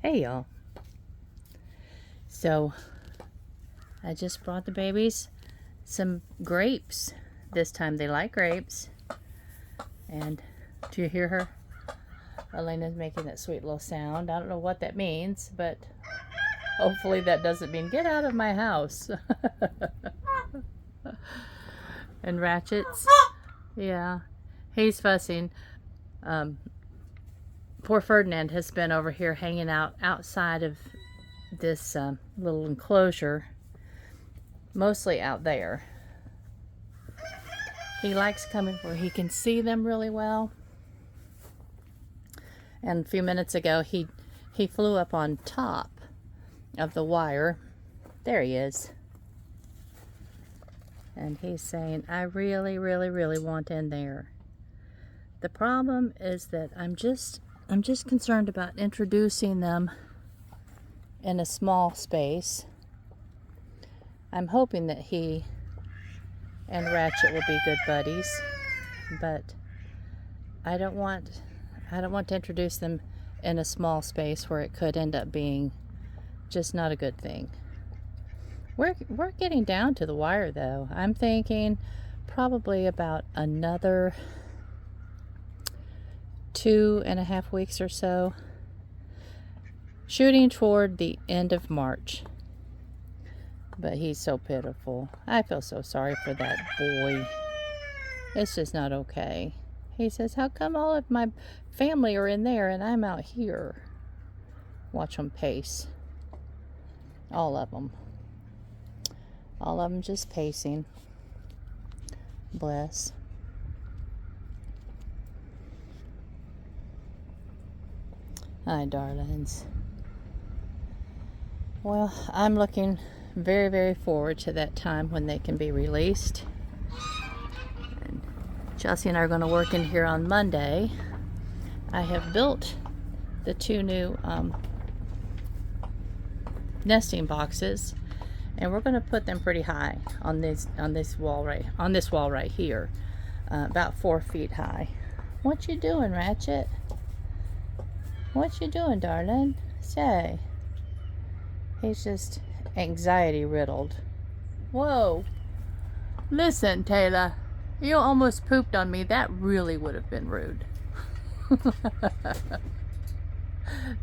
Hey y'all. So I just brought the babies some grapes. This time they like grapes. And do you hear her? Elena's making that sweet little sound. I don't know what that means, but hopefully that doesn't mean get out of my house. And Ratchet's, yeah, he's fussing. Poor Ferdinand has been over here hanging out outside of this little enclosure, mostly out there. He likes coming where he can see them really well. And a few minutes ago, he flew up on top of the wire. There he is. And he's saying, I really, really, really want in there. The problem is that I'm just concerned about introducing them in a small space. I'm hoping that he and Ratchet will be good buddies, but I don't want to introduce them in a small space where it could end up being just not a good thing. We're getting down to the wire though. I'm thinking probably about another 2.5 weeks or so, shooting toward the end of March. But he's so pitiful. I feel so sorry for that boy. It's just not okay. He says, how come all of my family are in there and I'm out here? Watch them pace. All of them. All of them just pacing. Bless. Hi, darlings. Well, I'm looking very, very forward to that time when they can be released. And Chelsea and I are going to work in here on Monday. I have built the 2 new nesting boxes, and we're going to put them pretty high on this wall right here, about 4 feet high. What you doing, Ratchet? What you doing, darling? Say. He's just anxiety riddled. Whoa. Listen, Taylor. You almost pooped on me. That really would have been rude.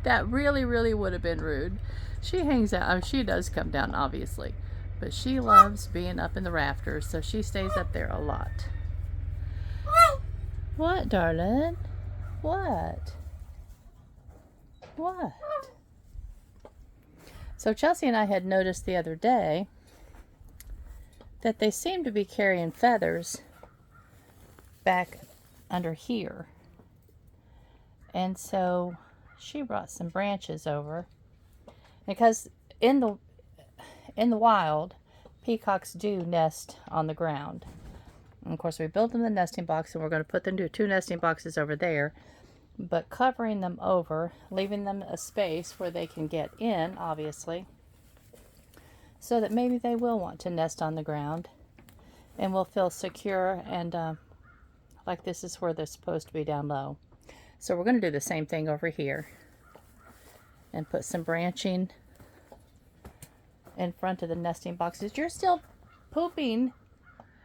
That really, really would have been rude. She hangs out. I mean, she does come down, obviously. But she loves being up in the rafters, so she stays up there a lot. What, darling? What? What? So Chelsea and I had noticed the other day that they seem to be carrying feathers back under here. And so she brought some branches over, because in the wild, peacocks do nest on the ground. And of course, we built them the nesting box, and we're going to put them to 2 nesting boxes over there. But covering them over, leaving them a space where they can get in, obviously, so that maybe they will want to nest on the ground and will feel secure and like this is where they're supposed to be down low. So we're going to do the same thing over here and put some branching in front of the nesting boxes. You're still pooping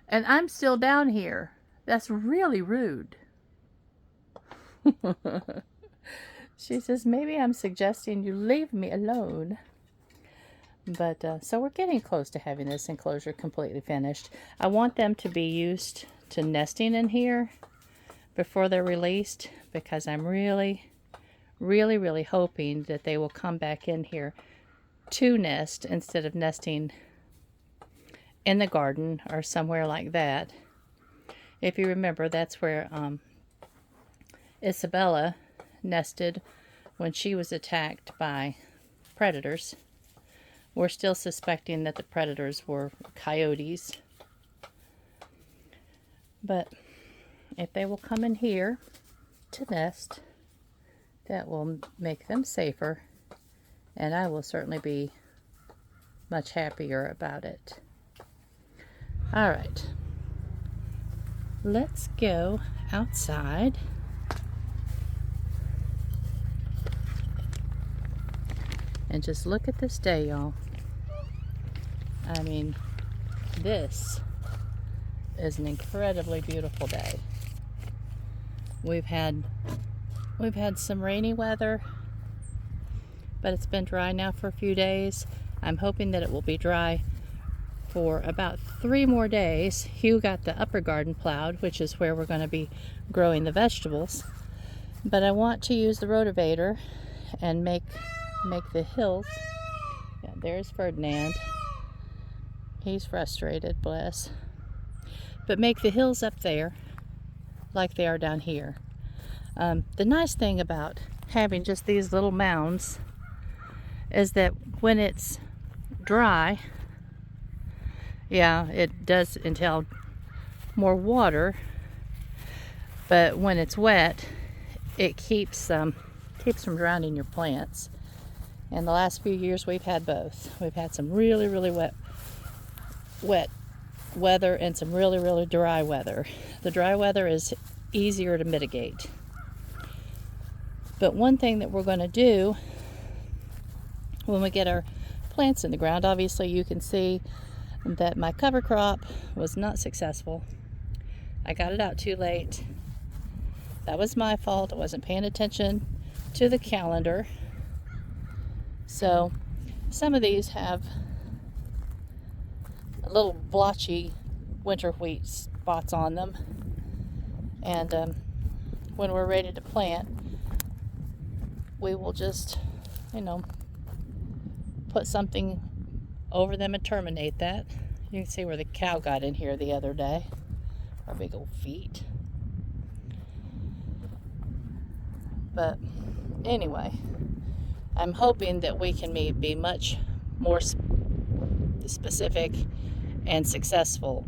and I'm still down here. That's really rude. She says, maybe I'm suggesting you leave me alone. But so we're getting close to having this enclosure completely finished. I want them to be used to nesting in here before they're released, because I'm really, really, really hoping that they will come back in here to nest instead of nesting in the garden or somewhere like that. If you remember, that's where Isabella nested when she was attacked by predators. We're still suspecting that the predators were coyotes. But if they will come in here to nest, that will make them safer, and I will certainly be much happier about it. All right, let's go outside And just look at this day, y'all. I mean, this is an incredibly beautiful day. We've had some rainy weather, but it's been dry now for a few days. I'm hoping that it will be dry for about 3 more days. Hugh got the upper garden plowed, which is where we're going to be growing the vegetables. But I want to use the rotavator and make the hills. Yeah, there's Ferdinand. He's frustrated, bless. But make the hills up there like they are down here. The nice thing about having just these little mounds is that when it's dry, yeah, it does entail more water, but when it's wet, it keeps from drowning your plants. And the last few years we've had both. We've had some really, really wet weather and some really, really dry weather. The dry weather is easier to mitigate. But one thing that we're going to do when we get our plants in the ground, obviously you can see that my cover crop was not successful. I got it out too late. That was my fault. I wasn't paying attention to the calendar. So some of these have little blotchy winter wheat spots on them. And when we're ready to plant, we will just, put something over them and terminate that. You can see where the cow got in here the other day. Our big old feet. But anyway, I'm hoping that we can be much more specific and successful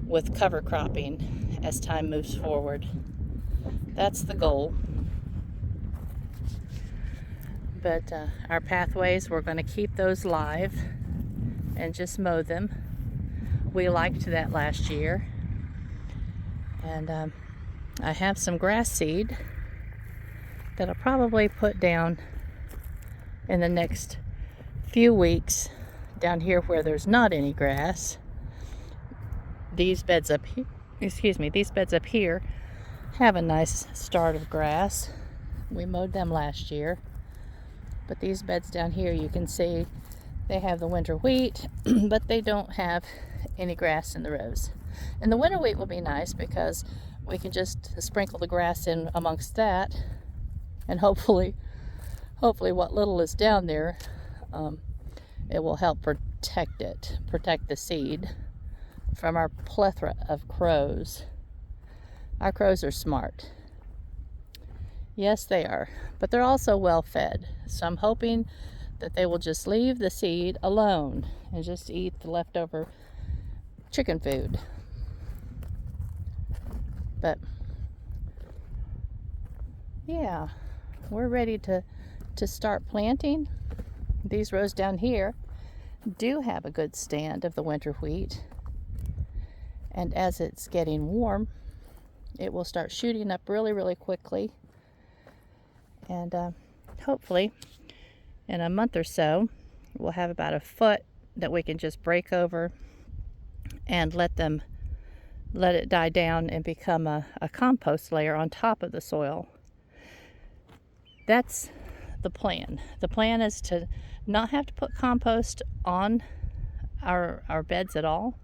with cover cropping as time moves forward. That's the goal. But our pathways, we're going to keep those live and just mow them. We liked that last year. And I have some grass seed that I'll probably put down in the next few weeks down here where there's not any grass. These beds up here, have a nice start of grass. We mowed them last year. But these beds down here, you can see they have the winter wheat, but they don't have any grass in the rows. And the winter wheat will be nice because we can just sprinkle the grass in amongst that, and hopefully what little is down there, it will help protect the seed from our plethora of crows. Our crows are smart. Yes, they are, but they're also well fed. So I'm hoping that they will just leave the seed alone and just eat the leftover chicken food. But yeah, we're ready to start planting. These rows down here do have a good stand of the winter wheat. And as it's getting warm, it will start shooting up really, really quickly. And hopefully in a month or so, we'll have about a foot that we can just break over and let it die down and become a compost layer on top of the soil. That's the plan. The plan is to not have to put compost on our beds at all,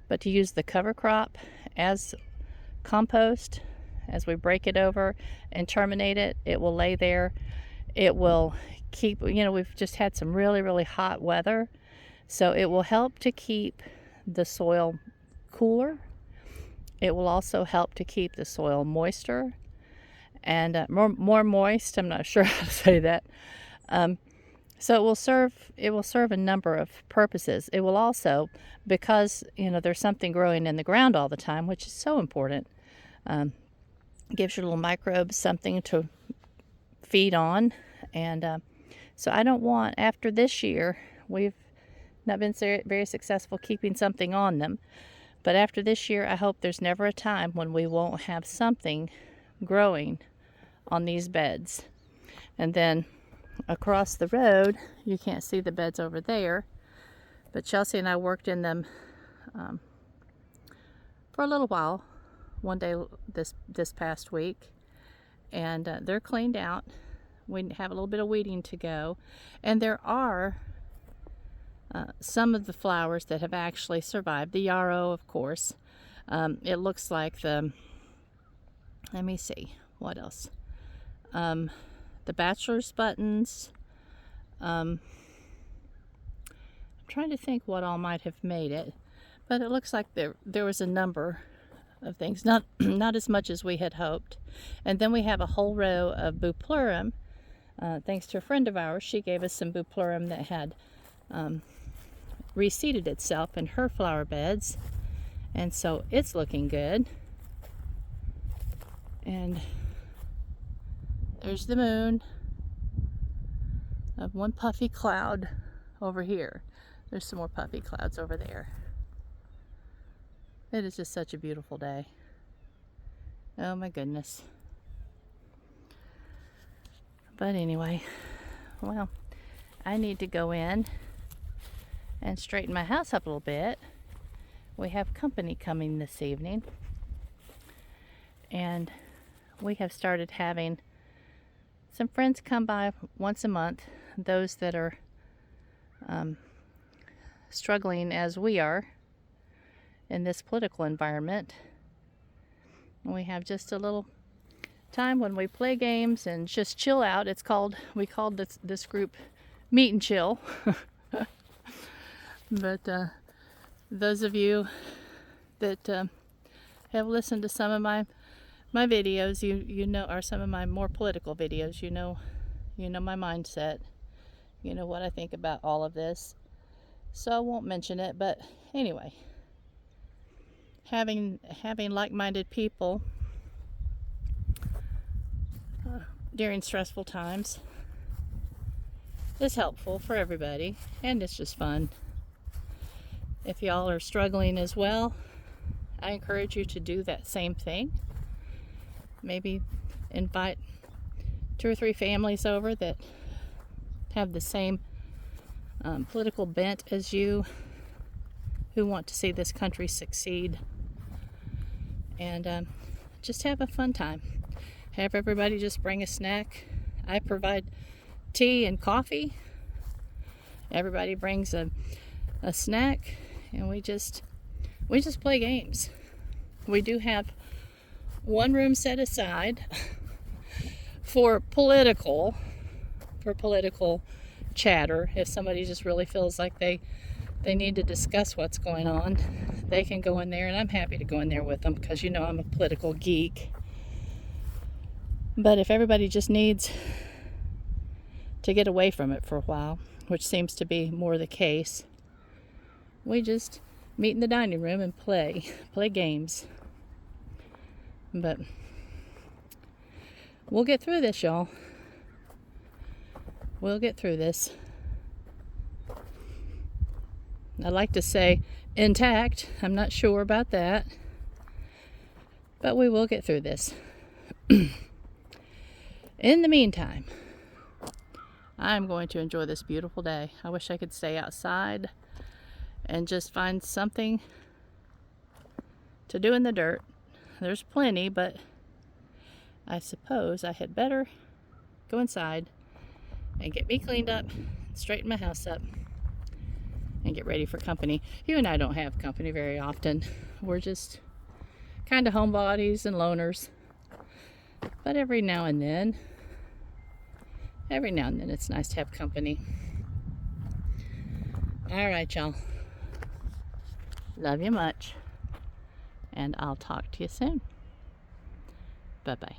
but to use the cover crop as compost. As we break it over and terminate it, it will lay there. It will keep, we've just had some really, really hot weather, so it will help to keep the soil cooler. It will also help to keep the soil moister and more moist. I'm not sure how to say that. So it will serve a number of purposes. It will also, because there's something growing in the ground all the time, which is so important. Gives your little microbes something to feed on. And so I don't want, after this year, we've not been very successful keeping something on them, but after this year, I hope there's never a time when we won't have something growing on these beds. And then across the road, you can't see the beds over there, but Chelsea and I worked in them for a little while, one day this past week, and they're cleaned out. We have a little bit of weeding to go, and there are some of the flowers that have actually survived. The yarrow, of course. It looks like let me see, what else? The bachelor's buttons. I'm trying to think what all might have made it, but it looks like there was a number of things, not as much as we had hoped. And then we have a whole row of bupleurum. Thanks to a friend of ours, she gave us some bupleurum that had reseeded itself in her flower beds, and so it's looking good. And there's the moon of one puffy cloud over here. There's some more puffy clouds over there. It is just such a beautiful day. Oh my goodness. But anyway, well, I need to go in and straighten my house up a little bit. We have company coming this evening, and we have started having some friends come by once a month, those that are struggling as we are in this political environment. We have just a little time when we play games and just chill out. We called this group Meet and Chill. But those of you that have listened to some of my videos, you know, or some of my more political videos, you know my mindset, you know what I think about all of this, so I won't mention it. But anyway, having like-minded people during stressful times is helpful for everybody, and it's just fun. If y'all are struggling as well, I encourage you to do that same thing. Maybe invite 2 or 3 families over that have the same political bent as you, who want to see this country succeed, and just have a fun time. Have everybody just bring a snack. I provide tea and coffee. Everybody brings a snack, and we just play games. We do have one room set aside for political chatter. If somebody just really feels like they need to discuss what's going on, they can go in there, and I'm happy to go in there with them, because you know I'm a political geek. But if everybody just needs to get away from it for a while, which seems to be more the case, we just meet in the dining room and play games. But we'll get through this, y'all. We'll get through this. I'd like to say intact. I'm not sure about that. But we will get through this. In the meantime, I'm going to enjoy this beautiful day. I wish I could stay outside and just find something to do in the dirt. There's plenty, but I suppose I had better go inside and get me cleaned up, straighten my house up, and get ready for company. You and I don't have company very often. We're just kind of homebodies and loners. But every now and then it's nice to have company. All right, y'all. Love you much. And I'll talk to you soon. Bye-bye.